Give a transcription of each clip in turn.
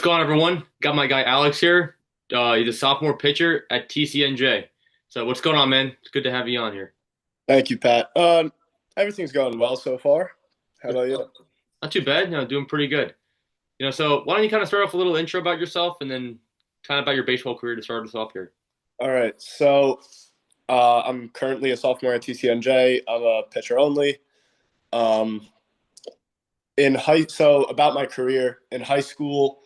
going on, everyone? Got my guy Alex here. He's a sophomore pitcher at TCNJ. So what's going on, man? It's good to have you on here. Thank you, Pat. Everything's going well so far. How Good about you? stuff. Not too bad. Doing pretty good. So why don't you kind of start off with a little intro about yourself and then kind of about your baseball career to start us off here. All right. I'm currently a sophomore at TCNJ. I'm a pitcher only. Um, so about my career in high school,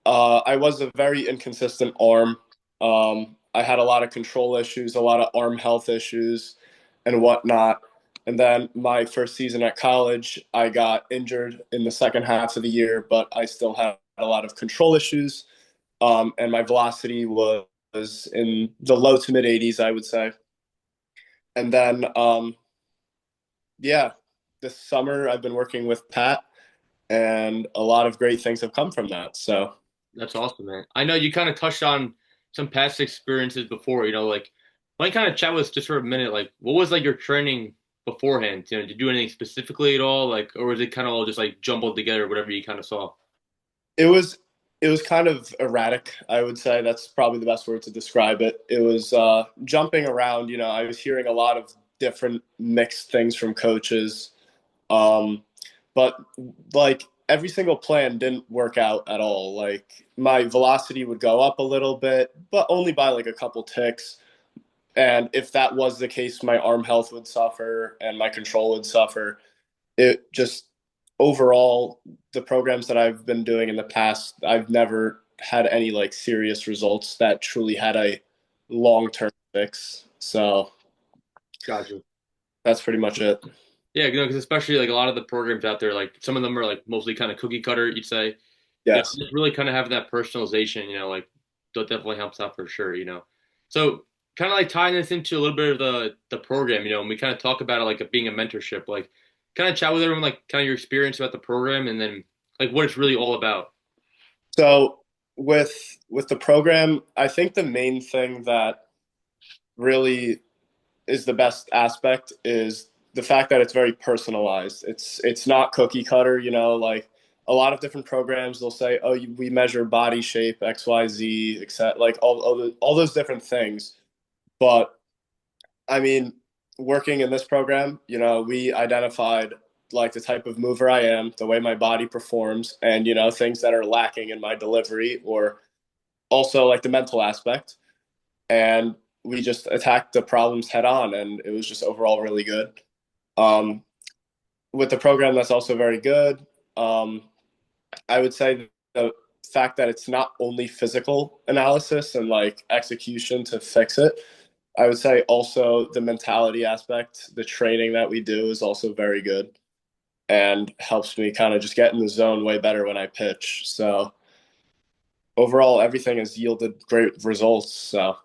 I was a very inconsistent arm. I had a lot of control issues, a lot of arm health issues, and whatnot. And then my first season at college, I got injured in the second half of the year, but I still had a lot of control issues. And my velocity was in the low to mid 80s, I would say. And then, yeah, this summer I've been working with Pat, and a lot of great things have come from that. So, That's awesome, man. I know you kind of touched on some past experiences before, like why don't you kind of chat with us just for a minute? Like what was like your training beforehand? Did you do anything specifically at all? Like, or was it kind of all just like jumbled together, whatever you kind of saw? it was it was kind of erratic, I would say. That's probably the best word to describe it. It was jumping around. I was hearing a lot of different mixed things from coaches. Um, but like every single plan didn't work out at all. Like my velocity would go up a little bit, but only by like a couple ticks. And if that was the case, my arm health would suffer and my control would suffer. It just overall, the programs that I've been doing in the past, I've never had any like serious results that truly had a long-term fix. So Gotcha. that's pretty much it. Yeah, because especially like a lot of the programs out there, like some of them are like mostly kind of cookie cutter, you'd say. Yes. Just really kind of having that personalization, like that definitely. Helps out for sure. So kind of like tying this into a little bit of the program, and we kind of talk about it like it being a mentorship, like kind of chat with everyone, like kind of your experience about the program, and then like what it's really all about. So with the program, I think the main thing that really is the best aspect is the fact that it's very personalized. It's not cookie cutter, like a lot of different programs they'll say, "Oh, we measure body shape, XYZ, etc." Like all those different things. But I mean, working in this program, we identified like the type of mover I am, the way my body performs, and things that are lacking in my delivery or also like the mental aspect. And we just attacked the problems head on, and it was just overall really good. Um, with the program, that's also very good. Um, I would say the fact that it's not only physical analysis and like execution to fix it. I would say also the mentality aspect, the training that we do is also very good and helps me kind of just get in the zone way better when I pitch. So overall, everything has yielded great results. So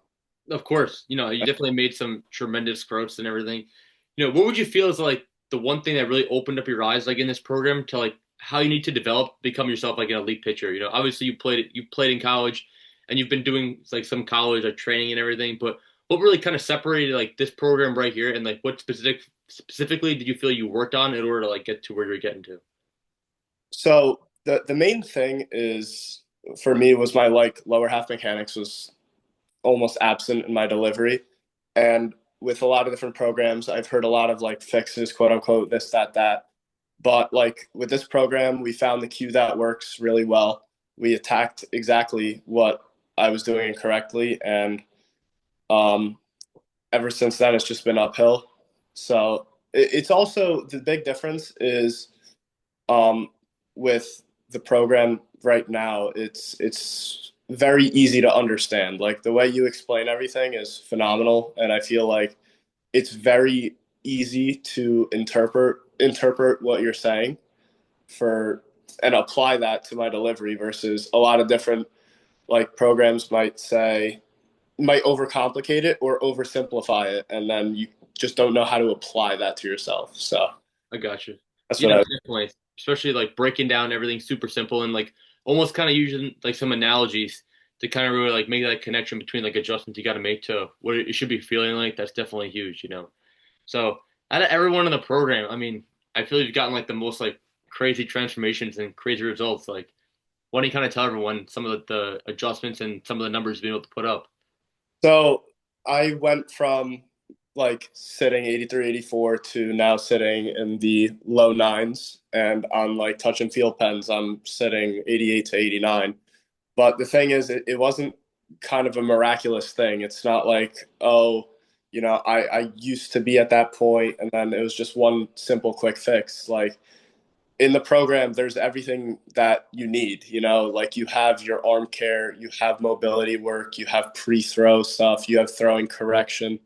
Of course, you definitely made some tremendous growths and everything. What would you feel is like the one thing that really opened up your eyes, like in this program, to like how you need to develop, become yourself like an elite pitcher? Obviously you played in college, and you've been doing like some college like training and everything. But what really kind of separated like this program right here, and like what specifically did you feel you worked on in order to like get to where you're getting to? so the main thing is for me was my like lower half mechanics was almost absent in my delivery. And with a lot of different programs, I've heard a lot of like fixes, quote unquote, this, that, that. But like with this program, we found the cue that works really well. We attacked exactly what I was doing incorrectly. And um, ever since then, it's just been uphill. So it's also the big difference is um, with the program right now, it's very easy to understand. Like the way you explain everything is phenomenal, and I feel like it's very easy to interpret what you're saying for and apply that to my delivery versus a lot of different like programs might overcomplicate it or oversimplify it, and then you just don't know how to apply that to yourself. So I got you. that's what I Definitely. Especially like breaking down everything super simple and like almost kind of using like some analogies to kind of really like make that connection between like adjustments you got to make to what it should be feeling like. That's definitely huge. So out of everyone in the program, I mean, I feel you've gotten like the most like crazy transformations and crazy results. Like, why don't you kind of tell everyone some of the adjustments and some of the numbers you've been able to put up? So I went from like sitting 83, 84 to now sitting in the low nines. And on like touch and feel pens, I'm sitting 88 to 89. But the thing is, it wasn't kind of a miraculous thing. It's not like, oh, I used to be at that point and then it was just one simple quick fix. Like in the program, there's everything that you need, like you have your arm care, you have mobility work, you have pre-throw stuff, you have throwing correction.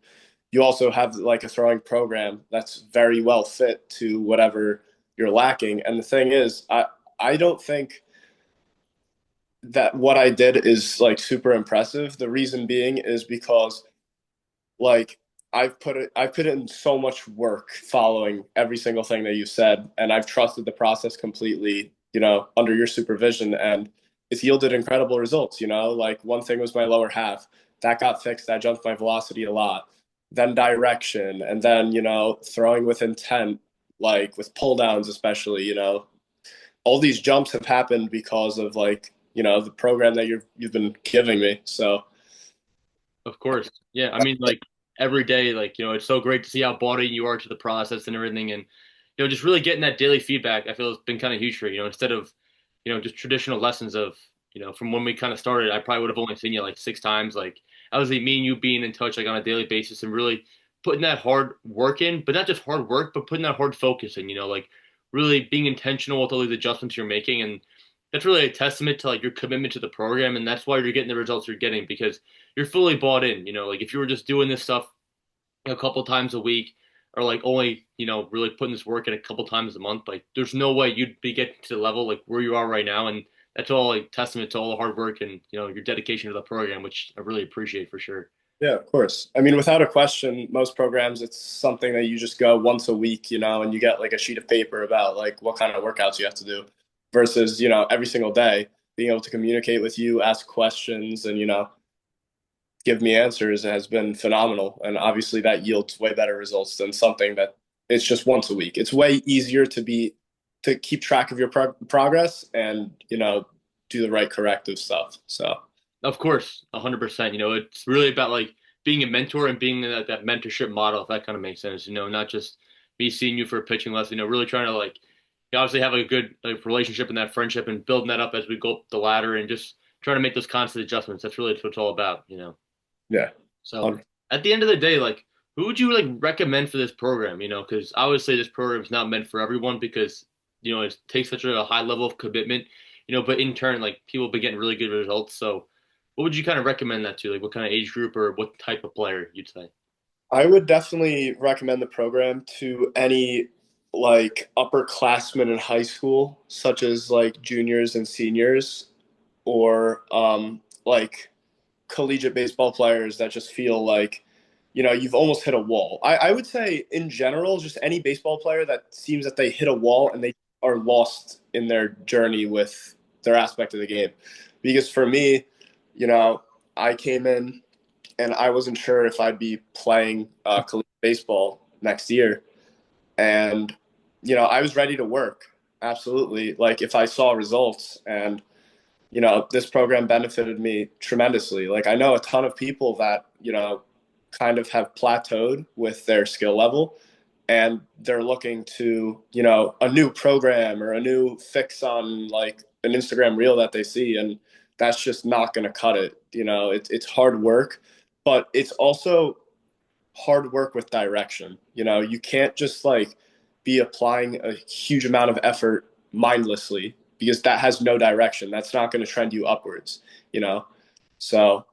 You also have like a throwing program that's very well fit to whatever you're lacking. And the thing is, I don't think that what I did is like super impressive. The reason being is because like I've put in so much work following every single thing that you said, and I've trusted the process completely, under your supervision, and it's yielded incredible results. Like one thing was my lower half. That got fixed. That jumped my velocity a lot. Then direction, and then, throwing with intent, like with pull downs, especially, all these jumps have happened because of like, the program that you've been giving me. So Of course. Yeah. I mean, like every day, like, it's so great to see how bought in you are to the process and everything. And, just really getting that daily feedback, I feel has been kind of huge for you, instead of, just traditional lessons of, from when we kind of started, I probably would have only seen you like 6 times. Like, I was like me and you being in touch like on a daily basis and really putting that hard work in, but not just hard work, but putting that hard focus in, like really being intentional with all these adjustments you're making. And that's really a testament to like your commitment to the program. And that's why you're getting the results you're getting because you're fully bought in. Like if you were just doing this stuff a couple times a week or like only, really putting this work in a couple times a month, like there's no way you'd be getting to the level like where you are right now. And that's all like testament to all the hard work and, your dedication to the program, which I really appreciate for sure. yeah, of course. I mean, without a question, most programs, it's something that you just go once a week, and you get like a sheet of paper about like what kind of workouts you have to do versus, every single day being able to communicate with you, ask questions, and, give me answers has been phenomenal. And obviously that yields way better results than something that it's just once a week. It's way easier to keep track of your progress and, do the right corrective stuff. So, Of course, 100%. It's really about like being a mentor and being that mentorship model, if that kind of makes sense. Not just me seeing you for a pitching lesson. Really trying to like obviously have a good like relationship and that friendship and building that up as we go up the ladder and just trying to make those constant adjustments. That's really what it's all about. yeah. So at the end of the day, like who would you like recommend for this program? Because I would say this program is not meant for everyone because it takes such a high level of commitment. But in turn, like people have been getting really good results. So what would you kind of recommend that to? Like what kind of age group or what type of player you'd say? I would definitely recommend the program to any like upperclassmen in high school, such as like juniors and seniors, or like collegiate baseball players that just feel like, you've almost hit a wall. I would say in general, just any baseball player that seems that they hit a wall and they are lost in their journey with their aspect of the game. Because for me, I came in and I wasn't sure if I'd be playing collegiate baseball next year. And, I was ready to work. Absolutely. Like if I saw results and, this program benefited me tremendously. Like I know a ton of people that, kind of have plateaued with their skill level and they're looking to, a new program or a new fix on like an Instagram reel that they see. And that's just not going to cut it. It's hard work, but it's also hard work with direction. You can't just like be applying a huge amount of effort mindlessly because that has no direction. That's not going to trend you upwards, you know? So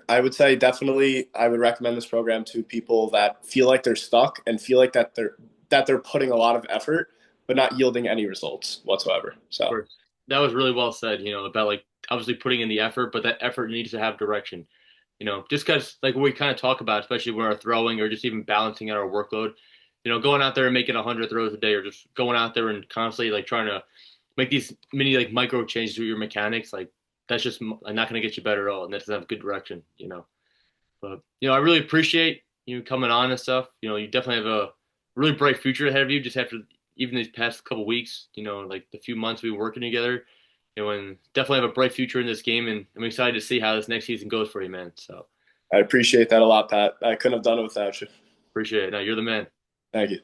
I would say definitely I would recommend this program to people that feel like they're stuck and feel like that they're putting a lot of effort but not yielding any results whatsoever. So Course. That was really well said, about like obviously putting in the effort, but that effort needs to have direction. Just because like we kind of talk about, especially when we're throwing or just even balancing out our workload, going out there and making 100 throws a day or just going out there and constantly like trying to make these mini like micro changes to your mechanics, like that's just not going to get you better at all. And that doesn't have good direction. But, I really appreciate you coming on and stuff. You definitely have a really bright future ahead of you just after even these past couple weeks, like the few months we've been working together. and definitely have a bright future in this game. And I'm excited to see how this next season goes for you, man. So I appreciate that a lot, Pat. I couldn't have done it without you. appreciate it. No, you're the man. Thank you.